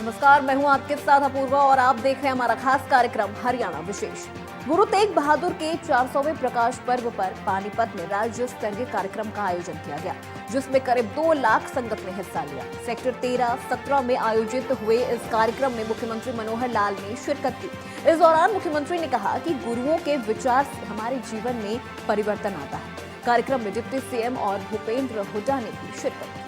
नमस्कार, मैं हूं आपके साथ अपूर्वा और आप देख रहे हैं हमारा खास कार्यक्रम हरियाणा विशेष। गुरु तेग बहादुर के 400वें प्रकाश पर्व पर पानीपत में राज्य स्तरीय कार्यक्रम का आयोजन किया गया, जिसमें करीब 2 लाख संगत ने हिस्सा लिया। सेक्टर 13-17 में आयोजित हुए इस कार्यक्रम में मुख्यमंत्री मनोहर लाल ने शिरकत की। इस दौरान मुख्यमंत्री ने कहा कि गुरुओं के विचार से हमारे जीवन में परिवर्तन आता है। कार्यक्रम में डिप्टी सीएम और भूपेंद्र हुड्डा ने भी शिरकत की।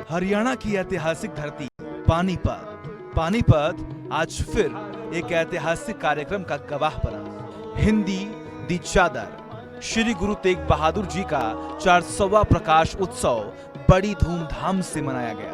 हरियाणा की ऐतिहासिक धरती पानीपत आज फिर एक ऐतिहासिक कार्यक्रम का गवाह बना। हिंदी दी चादर श्री गुरु तेग बहादुर जी का 400वां प्रकाश उत्सव बड़ी धूमधाम से मनाया गया।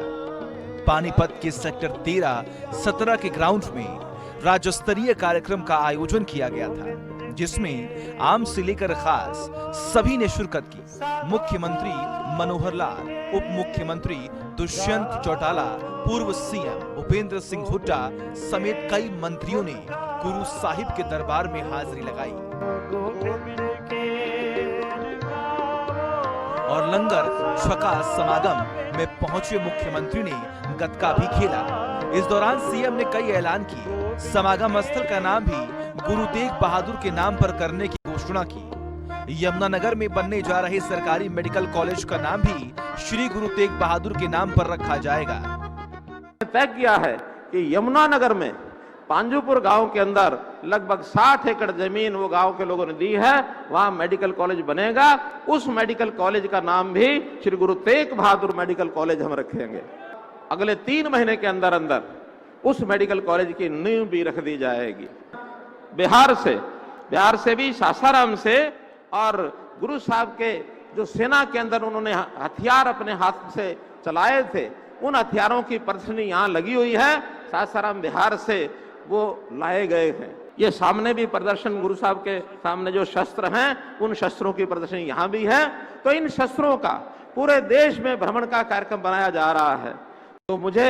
पानीपत के सेक्टर 13-17 के ग्राउंड में राज्य स्तरीय कार्यक्रम का आयोजन किया गया था, जिसमें आम से लेकर खास सभी ने शिरकत की। मुख्यमंत्री मनोहर लाल, उप मुख्यमंत्री दुष्यंत चौटाला, पूर्व सीएम भूपेंद्र सिंह हुड्डा समेत कई मंत्रियों ने गुरु साहिब के दरबार में हाजिरी लगाई और लंगर छका समागम में पहुंचे मुख्यमंत्री ने गतका भी खेला। इस दौरान सीएम ने कई ऐलान किए। समागम स्थल का नाम भी गुरु तेग बहादुर के नाम पर करने की घोषणा की। यमुनानगर में बनने जा रहे सरकारी मेडिकल कॉलेज का नाम भी श्री गुरु तेग बहादुर के नाम पर रखा जाएगा। तय किया है कि यमुनानगर में पांजुपुर गांव के अंदर लगभग 60 एकड़ जमीन वो गांव के लोगों ने दी है, वहां मेडिकल कॉलेज बनेगा। उस मेडिकल कॉलेज का नाम भी श्री गुरु तेग बहादुर मेडिकल कॉलेज हम रखेंगे। अगले 3 महीने के अंदर अंदर उस मेडिकल कॉलेज की नींव भी रख दी जाएगी। बिहार से भी, सासाराम से, और गुरु साहब के जो सेना के अंदर उन्होंने हथियार अपने हाथ से चलाए थे, उन हथियारों की प्रदर्शनी यहाँ लगी हुई है। सासाराम बिहार से वो लाए गए हैं। ये सामने भी प्रदर्शन, गुरु साहब के सामने जो शस्त्र हैं, उन शस्त्रों की प्रदर्शनी यहाँ भी है। तो इन शस्त्रों का पूरे देश में भ्रमण का कार्यक्रम बनाया जा रहा है। तो मुझे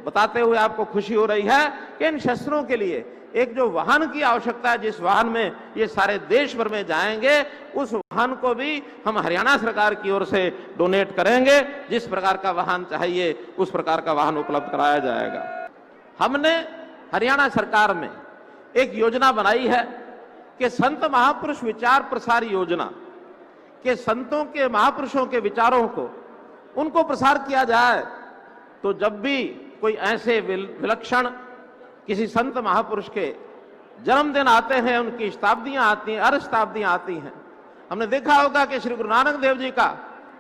बताते हुए आपको खुशी हो रही है कि इन शस्त्रों के लिए एक जो वाहन की आवश्यकता है, जिस वाहन में ये सारे देश भर में जाएंगे, उस वाहन को भी हम हरियाणा सरकार की ओर से डोनेट करेंगे। जिस प्रकार का वाहन चाहिए उस प्रकार का वाहन उपलब्ध कराया जाएगा। हमने हरियाणा सरकार में एक योजना बनाई है कि संत महापुरुष विचार प्रसार योजना के संतों के, महापुरुषों के विचारों को उनको प्रसार किया जाए। तो जब भी कोई ऐसे विलक्षण किसी संत महापुरुष के जन्मदिन आते हैं, उनकी शताब्दियां आती हैं, शताब्दियां आती हैं। हमने देखा होगा कि श्री गुरु नानक देव जी का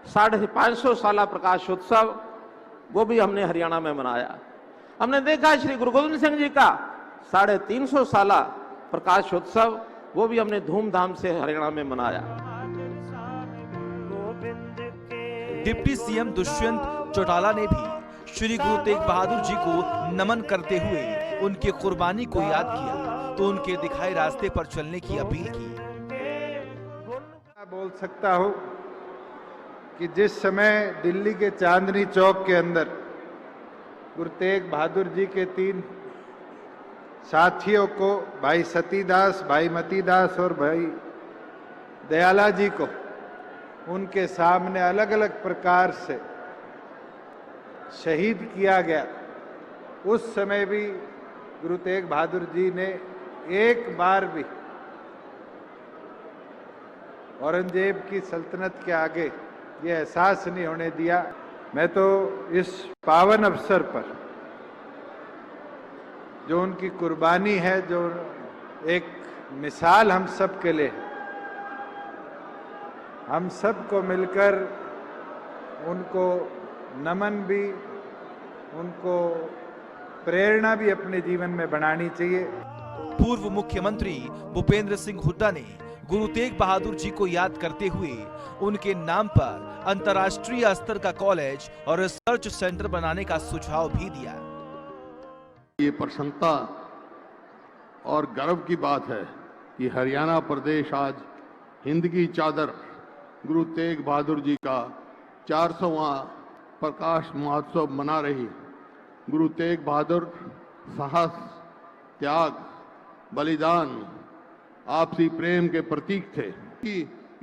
550 साला प्रकाश उत्सव वो भी हमने हरियाणा में मनाया। हमने देखा श्री गुरु गोविंद सिंह जी का 350 साला प्रकाश उत्सव वो भी हमने धूमधाम से हरियाणा में मनाया। डिप्टी सीएम दुष्यंत चौटाला ने भी श्री गुरु तेग बहादुर जी को नमन करते हुए उनकी कुर्बानी को याद किया, तो उनके दिखाए रास्ते पर चलने की अपील की। बोल सकता हूं कि जिस समय दिल्ली के चांदनी चौक के अंदर गुरु तेग बहादुर जी के 3 साथियों को, भाई सतीदास, भाई मतीदास और भाई दयाला जी को, उनके सामने अलग अलग प्रकार से शहीद किया गया, उस समय भी गुरु तेग बहादुर जी ने एक बार भी औरंगजेब की सल्तनत के आगे ये एहसास नहीं होने दिया। मैं तो इस पावन अवसर पर जो उनकी कुर्बानी है, जो एक मिसाल हम सब के लिए, हम सबको मिलकर उनको नमन भी, उनको प्रेरणा भी अपने जीवन में बनानी चाहिए। पूर्व मुख्यमंत्री भूपेंद्र सिंह हुड्डा ने गुरु तेग बहादुर जी को याद करते हुए उनके नाम पर अंतर्राष्ट्रीय स्तर का कॉलेज और रिसर्च सेंटर बनाने का सुझाव भी दिया। ये प्रसन्नता और गर्व की बात है कि हरियाणा प्रदेश आज हिंद की चादर गुरु तेग बहादुर जी का 400वां प्रकाश महोत्सव मना रही। गुरु तेग बहादुर साहस, त्याग, बलिदान, आपसी प्रेम के प्रतीक थे कि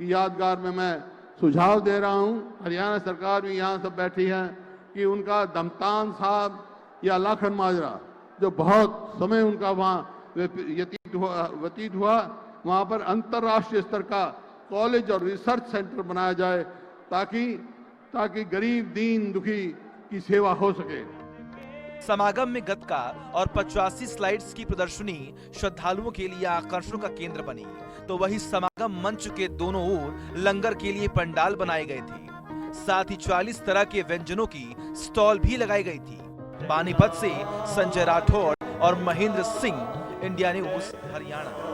यादगार में मैं सुझाव दे रहा हूं, हरियाणा सरकार भी यहाँ सब बैठी है, कि उनका दमतान साहब या लाखन माजरा, जो बहुत समय उनका वहाँ व्यतीत हुआ, वहाँ पर अंतर्राष्ट्रीय स्तर का कॉलेज और रिसर्च सेंटर बनाया जाए, ताकि गरीब दीन दुखी की सेवा हो सके। समागम में गतका और 85 स्लाइड्स की प्रदर्शनी श्रद्धालुओं के लिए आकर्षण का केंद्र बनी, तो वही समागम मंच के दोनों ओर लंगर के लिए पंडाल बनाए गए थे। साथ ही 40 तरह के व्यंजनों की स्टॉल भी लगाई गई थी। पानीपत से संजय राठौड़ और महेंद्र सिंह, इंडिया न्यूज, हरियाणा।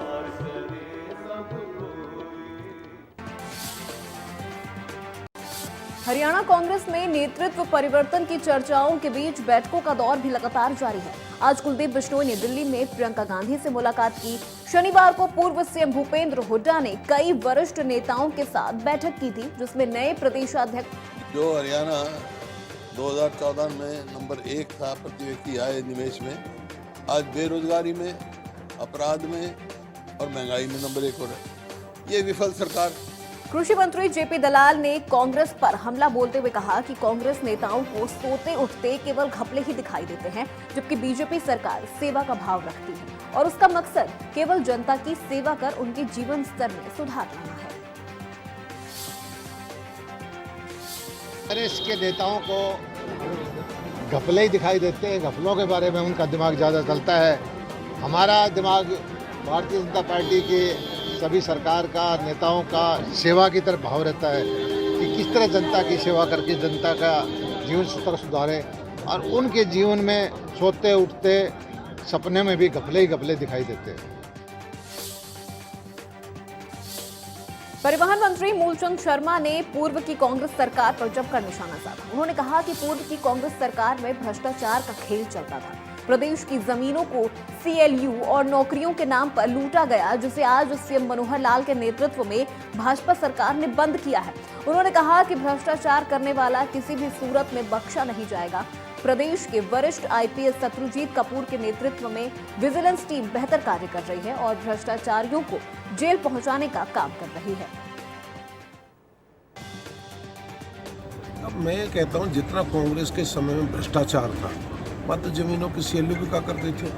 हरियाणा कांग्रेस में नेतृत्व परिवर्तन की चर्चाओं के बीच बैठकों का दौर भी लगातार जारी है। आज कुलदीप बिश्नोई ने दिल्ली में प्रियंका गांधी से मुलाकात की। शनिवार को पूर्व सीएम भूपेंद्र हुड्डा ने कई वरिष्ठ नेताओं के साथ बैठक की थी, जिसमें नए प्रदेशाध्यक्ष जो हरियाणा 2014 में नंबर 1 था प्रति व्यक्ति आय निवेश में, आज बेरोजगारी में, अपराध में और महंगाई में नंबर 1 हो रहा है। ये विफल सरकार। कृषि मंत्री जेपी दलाल ने कांग्रेस पर हमला बोलते हुए कहा कि कांग्रेस नेताओं को सोते उठते केवल घपले ही दिखाई देते हैं, जबकि बीजेपी सरकार सेवा का भाव रखती है और उसका मकसद केवल जनता की सेवा कर उनके जीवन स्तर में सुधार लाना है। कांग्रेस के नेताओं को घपले ही दिखाई देते हैं, घपलों के बारे में उनका दिमाग ज़्यादा चलता है। हमारा दिमाग भारतीय जनता पार्टी के सभी सरकार का, नेताओं का सेवा की तरफ भाव रहता है कि किस तरह जनता की सेवा करके जनता का जीवन स्तर सुधारें, और उनके जीवन में सोते उठते सपने में भी घपले ही घपले दिखाई देते हैं। परिवहन मंत्री मूलचंद शर्मा ने पूर्व की कांग्रेस सरकार पर जमकर निशाना साधा। उन्होंने कहा कि पूर्व की कांग्रेस सरकार में भ्रष्टाचार का खेल चलता था। प्रदेश की जमीनों को सीएलयू और नौकरियों के नाम पर लूटा गया, जिसे आज सीएम मनोहर लाल के नेतृत्व में भाजपा सरकार ने बंद किया है। उन्होंने कहा कि भ्रष्टाचार करने वाला किसी भी सूरत में बख्शा नहीं जाएगा। प्रदेश के वरिष्ठ आईपीएस शत्रुजीत कपूर के नेतृत्व में विजिलेंस टीम बेहतर कार्य कर रही है और भ्रष्टाचारियों को जेल पहुंचाने का काम कर रही है। अब मैं कहता हूं, जितना कांग्रेस के समय में भ्रष्टाचार था, मात्र जमीनों की सीएलयू भी क्या करते थे,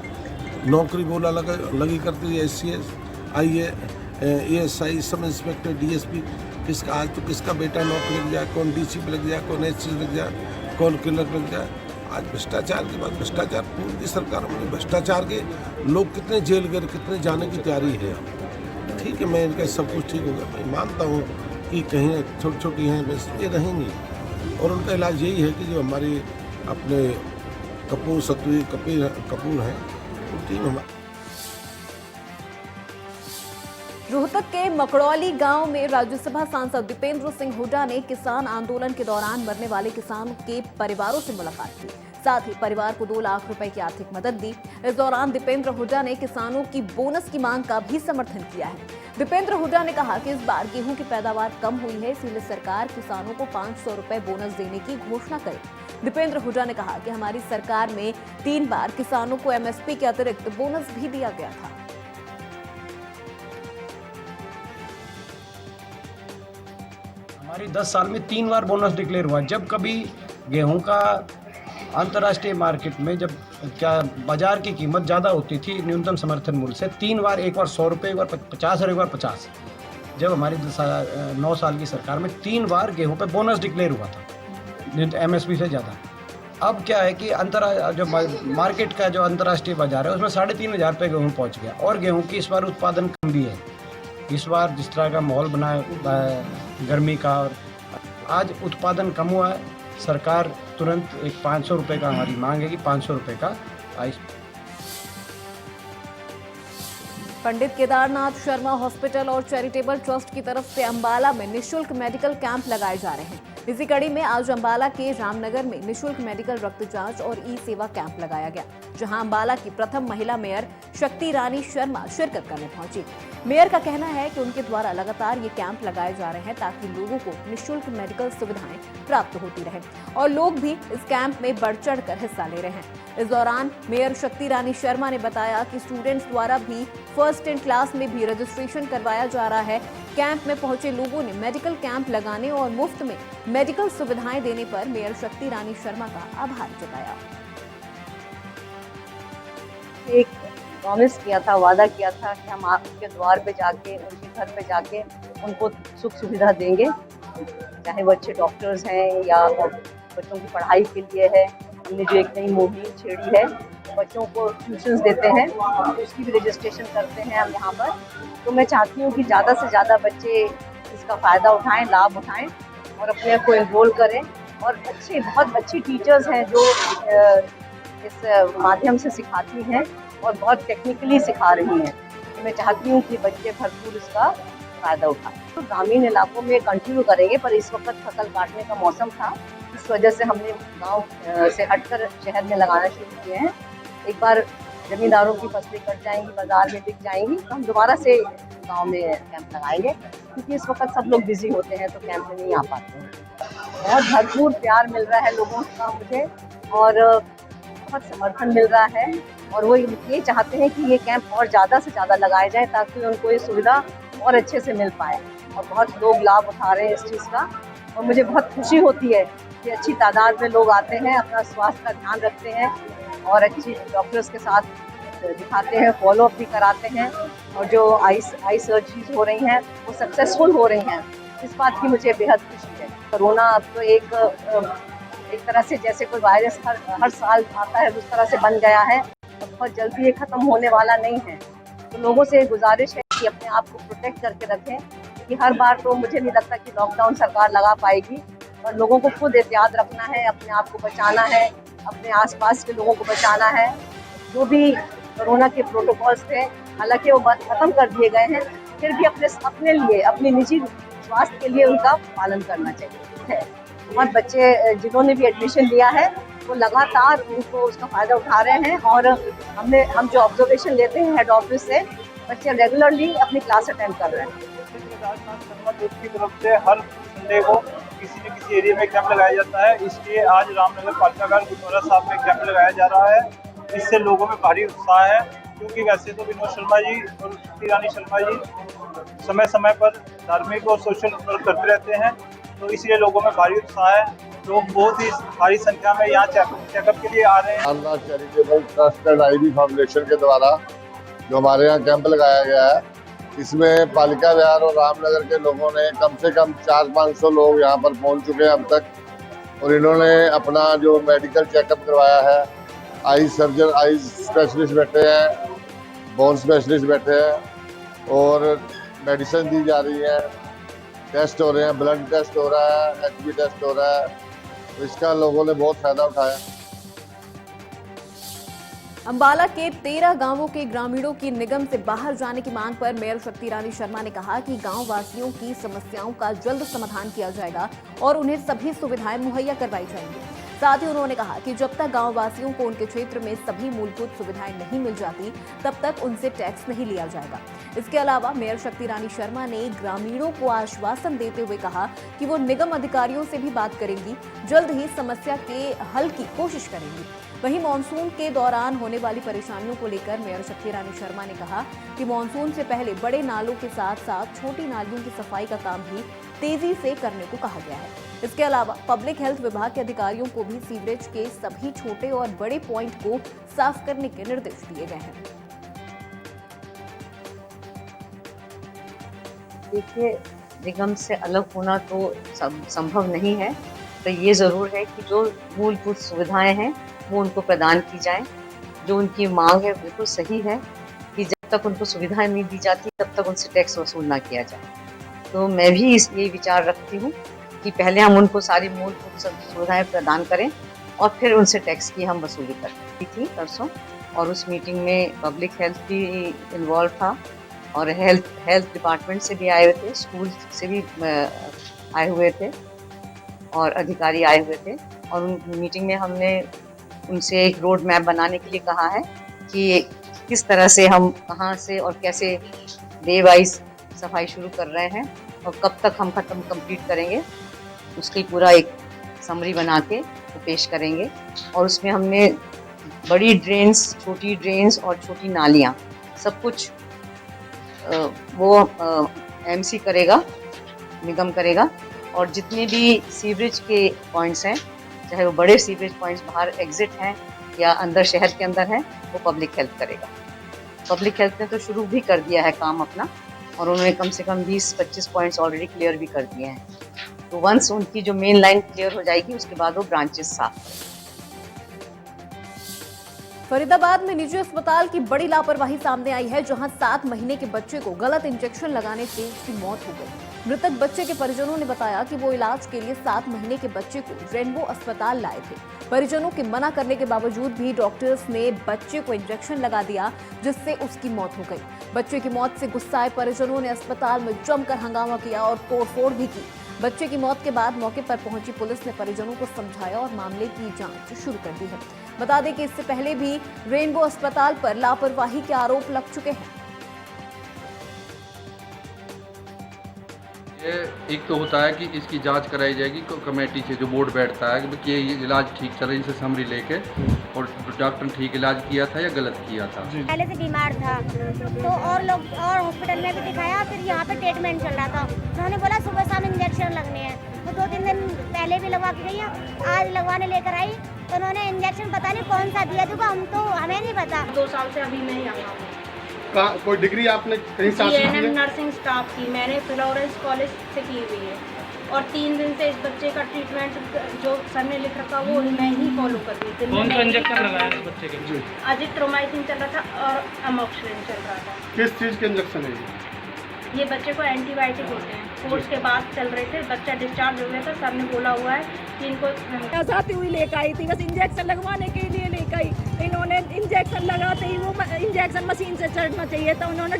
नौकरी बोला लगी करती थी, SCS, ASI, sub inspector, DSP, किसका आज तो किसका बेटा नौकरी लग जाए, कौन डीसी पे लग जाए, कौन एससी लग जाए, कौन क्लर्क लग जाए। आज भ्रष्टाचार के बाद भ्रष्टाचार पूर्व की सरकार में भ्रष्टाचार के लोग कितने जेल गए, कितने जाने की तैयारी है। ठीक है, मैं इनका सब कुछ ठीक होगा, मैं मानता हूँ कि कहीं छोटी छोटी हैं, बस ये रहेंगी, और उनका इलाज यही है कि जो हमारी अपने कपूर शत्रुजीत कपूर हैं, वो टीम हमारी। रोहतक के मकड़ौली गांव में राज्यसभा सांसद दीपेंद्र सिंह हुड्डा ने किसान आंदोलन के दौरान मरने वाले किसानों के परिवारों से मुलाकात की। साथ ही परिवार को 2 लाख रुपए की आर्थिक मदद दी। इस दौरान दीपेंद्र हुड्डा ने किसानों की बोनस की मांग का भी समर्थन किया है। दीपेंद्र हुड्डा ने कहा कि इस बार गेहूं की पैदावार कम हुई है, इसलिए सरकार किसानों को 500 रुपए बोनस देने की घोषणा करे। दीपेंद्र हुड्डा ने कहा कि हमारी सरकार में 3 बार किसानों को एमएसपी के अतिरिक्त बोनस भी दिया गया था। हमारी 10 साल में 3 बार बोनस डिक्लेयर हुआ। जब कभी गेहूं का अंतर्राष्ट्रीय मार्केट में जब क्या बाजार की कीमत ज़्यादा होती थी न्यूनतम समर्थन मूल्य से, 3 बार, एक बार 100 रुपये, एक बार 50 और एक बार 50, जब हमारी 9 साल की सरकार में 3 बार गेहूं पे बोनस डिक्लेयर हुआ था एमएसपी से ज़्यादा। अब क्या है कि जो मार्केट का जो अंतर्राष्ट्रीय बाजार है उसमें 3,500 रुपये गेहूँ पहुँच गया, और गेहूँ की इस बार उत्पादन कम भी है। इस बार जिस तरह का माहौल बना है गर्मी का, और आज उत्पादन कम हुआ है, सरकार तुरंत एक 500 रुपये का हमारी मांग है कि 500 रुपये का पंडित केदारनाथ शर्मा हॉस्पिटल और चैरिटेबल ट्रस्ट की तरफ से अंबाला में निःशुल्क मेडिकल कैंप लगाए जा रहे हैं। इसी कड़ी में आज अंबाला के रामनगर में निशुल्क मेडिकल रक्त जांच और ई सेवा कैंप लगाया गया, जहां अंबाला की प्रथम महिला मेयर शक्ति रानी शर्मा शिरकत करने पहुंची। मेयर का कहना है कि उनके द्वारा लगातार ये कैंप लगाए जा रहे हैं ताकि लोगों को निःशुल्क मेडिकल सुविधाएं प्राप्त होती रहे और लोग भी इस कैंप में बढ़ चढ़कर हिस्सा ले रहे हैं। इस दौरान मेयर शक्ति रानी शर्मा ने बताया कि स्टूडेंट्स द्वारा भी फर्स्ट इन क्लास में भी रजिस्ट्रेशन करवाया जा रहा है। कैंप में पहुंचे लोगों ने मेडिकल कैंप लगाने और मुफ्त में मेडिकल सुविधाएं देने पर मेयर शक्ति रानी शर्मा का आभार जताया। एक प्रॉमिस किया था, वादा किया था कि हम आपके द्वार पे जाके, उनके घर पे जाके उनको सुख सुविधा देंगे, चाहे वो अच्छे डॉक्टर्स हैं या बच्चों की पढ़ाई के लिए है। हमने जो एक नई मुहिम छेड़ी है, बच्चों को ट्यूशन्स देते हैं, उसकी भी रजिस्ट्रेशन करते हैं हम यहाँ पर। तो मैं चाहती हूँ कि ज़्यादा से ज़्यादा बच्चे इसका फ़ायदा उठाएं, लाभ उठाएं और अपने आप को एनरोल करें। और बहुत अच्छी टीचर्स हैं जो इस माध्यम से सिखाती हैं और बहुत टेक्निकली सिखा रही हैं। तो मैं चाहती हूँ कि बच्चे भरपूर इसका फ़ायदा उठाएं। तो ग्रामीण इलाकों में कंटिन्यू करेंगे, पर इस वक्त फसल काटने का मौसम था, इस वजह से हमने गांव से हटकर शहर में लगाना शुरू किए हैं। एक बार जमींदारों की फसलें कट जाएंगी, बाजार में बिक जाएंगी, तो हम दोबारा से गांव में कैंप लगाएंगे, क्योंकि इस वक्त सब लोग बिजी होते हैं तो कैंप में नहीं आ पाते हैं। बहुत भरपूर प्यार मिल रहा है लोगों का मुझे और बहुत समर्थन मिल रहा है और वो ये चाहते हैं कि ये कैंप और ज़्यादा से ज़्यादा लगाए जाए ताकि उनको ये सुविधा और अच्छे से मिल पाए। और बहुत लोग लाभ उठा रहे हैं इस चीज़ का और मुझे बहुत खुशी होती है कि अच्छी तादाद में लोग आते हैं, अपना स्वास्थ्य का ध्यान रखते हैं और अच्छी डॉक्टर्स के साथ दिखाते हैं, फॉलोअप भी कराते हैं और जो आई सर्जरीज हो रही हैं वो सक्सेसफुल हो रही हैं। इस बात की मुझे बेहद खुशी है। कोरोना अब तो एक तरह से जैसे कोई वायरस हर साल आता है उस तरह से बन गया है और बहुत जल्दी ये ख़त्म होने वाला नहीं है। तो लोगों से गुजारिश है कि अपने आप को प्रोटेक्ट करके रखें, कि हर बार तो मुझे नहीं लगता कि लॉकडाउन सरकार लगा पाएगी और लोगों को खुद एहतियात रखना है, अपने आप को बचाना है, अपने आसपास के लोगों को बचाना है। जो भी कोरोना के प्रोटोकॉल्स थे, हालांकि वो ख़त्म कर दिए गए हैं, फिर भी अपने लिए, अपने निजी स्वास्थ्य के लिए उनका पालन करना चाहिए। बहुत बच्चे जिन्होंने भी एडमिशन लिया है वो लगातार उनको उसका फ़ायदा उठा रहे हैं और हम जो ऑब्जर्वेशन लेते हैं हेड ऑफिस से, बच्चे रेगुलरली अपनी क्लास अटेंड कर रहे हैं। की तरफ से हर संडे को किसी न किसी एरिया में कैंप लगाया जाता है, इसलिए आज रामनगर पालिका गुरुद्वारा साहब में कैंप लगाया जा रहा है। इससे लोगों में भारी उत्साह है, क्योंकि वैसे तो विनोद शर्मा जी और शक्ति रानी शर्मा जी समय समय पर धार्मिक और सोशल वर्क करते रहते हैं, तो इसलिए लोगों में भारी उत्साह है। लोग बहुत ही भारी संख्या में यहाँ चेकअप के लिए आ रहे हैं। Ramnath charitable trust and IV foundation के द्वारा जो हमारे यहाँ कैंप लगाया गया है, इसमें पालिका विहार और रामनगर के लोगों ने कम से कम 400-500 लोग यहाँ पर पहुँच चुके हैं अब तक और इन्होंने अपना जो मेडिकल चेकअप करवाया है। आई स्पेशलिस्ट बैठे हैं, बोन स्पेशलिस्ट बैठे हैं और मेडिसिन दी जा रही है, टेस्ट हो रहे हैं, ब्लड टेस्ट हो रहा है, एचबी टेस्ट हो रहा है, तो इसका लोगों ने बहुत फायदा उठाया। अंबाला के 13 गांवों के ग्रामीणों की निगम से बाहर जाने की मांग पर मेयर शक्ति रानी शर्मा ने कहा कि गांव वासियों की समस्याओं का जल्द समाधान किया जाएगा और उन्हें सभी सुविधाएं मुहैया करवाई जाएंगी। साथ ही उन्होंने कहा कि जब तक गांव वासियों को उनके क्षेत्र में सभी मूलभूत सुविधाएं नहीं मिल जाती, तब तक उनसे टैक्स नहीं लिया जाएगा। इसके अलावा मेयर शक्ति रानी शर्मा ने ग्रामीणों को आश्वासन देते हुए कहा कि वो निगम अधिकारियों से भी बात करेंगी, जल्द ही समस्या के हल की कोशिश करेंगी। वहीं मानसून के दौरान होने वाली परेशानियों को लेकर मेयर शक्ति रानी शर्मा ने कहा कि मानसून से पहले बड़े नालों के साथ साथ छोटी नालियों की सफाई का काम भी तेजी से करने को कहा गया है। इसके अलावा पब्लिक हेल्थ विभाग के अधिकारियों को भी सीवरेज के सभी छोटे और बड़े पॉइंट को साफ करने के निर्देश दिए गए हैं। देखिए, निगम से अलग होना तो संभव नहीं है, तो ये ज़रूर है कि जो मूलभूत सुविधाएं हैं वो उनको प्रदान की जाए। जो उनकी मांग है बिल्कुल सही है कि जब तक उनको सुविधाएं नहीं दी जाती तब तक उनसे टैक्स वसूल ना किया जाए। तो मैं भी ये विचार रखती हूँ कि पहले हम उनको सारी मूलभूत सुविधाएं प्रदान करें और फिर उनसे टैक्स की हम वसूली करती थी परसों। और उस मीटिंग में पब्लिक हेल्थ भी इन्वॉल्व था और हेल्थ डिपार्टमेंट से भी आए हुए थे, स्कूल से भी आए हुए थे। और अधिकारी आए हुए थे और उन मीटिंग में हमने उनसे एक रोड मैप बनाने के लिए कहा है कि किस तरह से हम कहाँ से और कैसे डे वाइज सफाई शुरू कर रहे हैं और कब तक हम कंप्लीट करेंगे, उसकी पूरा एक समरी बना के वो पेश करेंगे। और उसमें हमने बड़ी ड्रेन्स, छोटी ड्रेन्स और छोटी नालियाँ सब कुछ वो एमसी करेगा, निगम करेगा। और जितने भी सीवरेज के पॉइंट्स हैं, चाहे वो बड़े सीवरेज पॉइंट्स बाहर एग्जिट हैं या अंदर शहर के अंदर हैं, वो पब्लिक हेल्थ करेगा। पब्लिक हेल्थ ने तो शुरू भी कर दिया है काम अपना और उन्होंने कम से कम 20-25 पॉइंट्स ऑलरेडी क्लियर भी कर दिए हैं। तो वंस उनकी जो मेन लाइन क्लियर हो जाएगी उसके बाद वो ब्रांचेस साफ करेंगे। फरीदाबाद में निजी अस्पताल की बड़ी लापरवाही सामने आई है, जहां 7 महीने के बच्चे को गलत इंजेक्शन लगाने से उसकी मौत हो गई। मृतक बच्चे के परिजनों ने बताया कि वो इलाज के लिए 7 महीने के बच्चे को रेनबो अस्पताल लाए थे। परिजनों के मना करने के बावजूद भी डॉक्टर्स ने बच्चे को इंजेक्शन लगा दिया, जिससे उसकी मौत हो गई। बच्चे की मौत से गुस्साए परिजनों ने अस्पताल में जमकर हंगामा किया और तोड़फोड़ भी की। बच्चे की मौत के बाद मौके पर पहुंची पुलिस ने परिजनों को समझाया और मामले की जांच शुरू कर दी है। बता दें कि इससे पहले भी रेनबो अस्पताल पर लापरवाही के आरोप लग चुके हैं। ये एक तो होता है कि इसकी जांच कराई जाएगी कमेटी से, जो बोर्ड बैठता है कि ये इलाज ठीक चल रहा है, इनसे समरी लेके और डॉक्टर ने ठीक इलाज किया था या गलत किया था। पहले से बीमार था तो और लोग और हॉस्पिटल में भी दिखाया, फिर यहाँ पे ट्रीटमेंट चल रहा था। उन्होंने बोला सुबह शाम इंजेक्शन लगने हैं, तो 2-3 दिन पहले भी लगवा के गई हैं। आज लगवाने लेकर आई तो उन्होंने इंजेक्शन पता नहीं कौन सा दिया था, हमें नहीं पता। 2 साल से अभी मैं यहाँ हूँ। कोई डिग्री आपने कहीं से हासिल की है? नर्सिंग स्टाफ की मैंने फ्लोरेंस कॉलेज से की हुई है और 3 दिन से इस बच्चे का ट्रीटमेंट जो सर ने लिख रखा वो मैं ही फॉलो कर रही थी। कौन सा इंजेक्शन लगाया इस बच्चे के? अजिथ्रोमाइसिन चल रहा था और अमोक्सिलिन चल रहा था। किस चीज़ के इंजेक्शन है ये बच्चे को एंटीबायोटिक होते हैं, कोर्स के बाद चल रहे थे। बच्चा डिस्चार्ज हो गया था, सर ने बोला हुआ है कि इनको जाती हुई लेकर आई थी, बस इंजेक्शन लगवाने के लिए लेकर आई। इन्होंने इंजेक्शन लगाते ही वो इंजेक्शन मशीन से चढ़ना चाहिए था, उन्होंने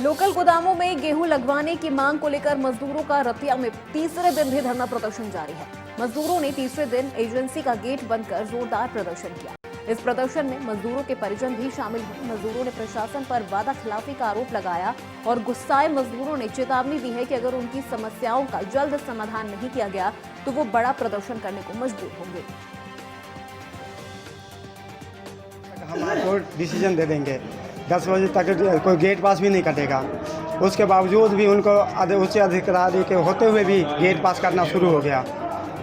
लोकल गोदामों में गेहूं लगवाने की मांग को लेकर मजदूरों का रतिया में तीसरे दिन भी धरना प्रदर्शन जारी है। मजदूरों ने तीसरे दिन एजेंसी का गेट बंद कर जोरदार प्रदर्शन किया। इस प्रदर्शन में मजदूरों के परिजन भी शामिल हुए। मजदूरों ने प्रशासन पर वादा खिलाफी का आरोप लगाया और गुस्साए मजदूरों ने चेतावनी दी है कि अगर उनकी समस्याओं का जल्द समाधान नहीं किया गया तो वो बड़ा प्रदर्शन करने को मजबूर होंगे। हम आपको डिसीजन दे देंगे, 10 बजे तक कोई गेट पास भी नहीं कटेगा। उसके बावजूद भी उनको उच्च अधिकारी के होते हुए भी गेट पास करना शुरू हो गया।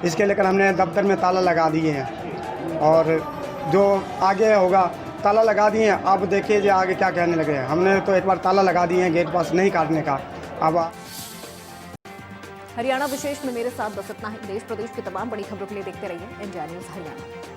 इसके लेकर हमने दफ्तर में ताला लगा दिए हैं और जो आगे होगा ताला लगा दिए हैं। अब देखिए जो आगे क्या कहने लगे हैं। हमने तो एक बार ताला लगा दिए हैं गेट पास नहीं काटने का। अब हरियाणा विशेष में मेरे साथ बस इतना ही। देश प्रदेश की तमाम बड़ी खबरों के लिए देखते रहिए इंडिया न्यूज़ हरियाणा।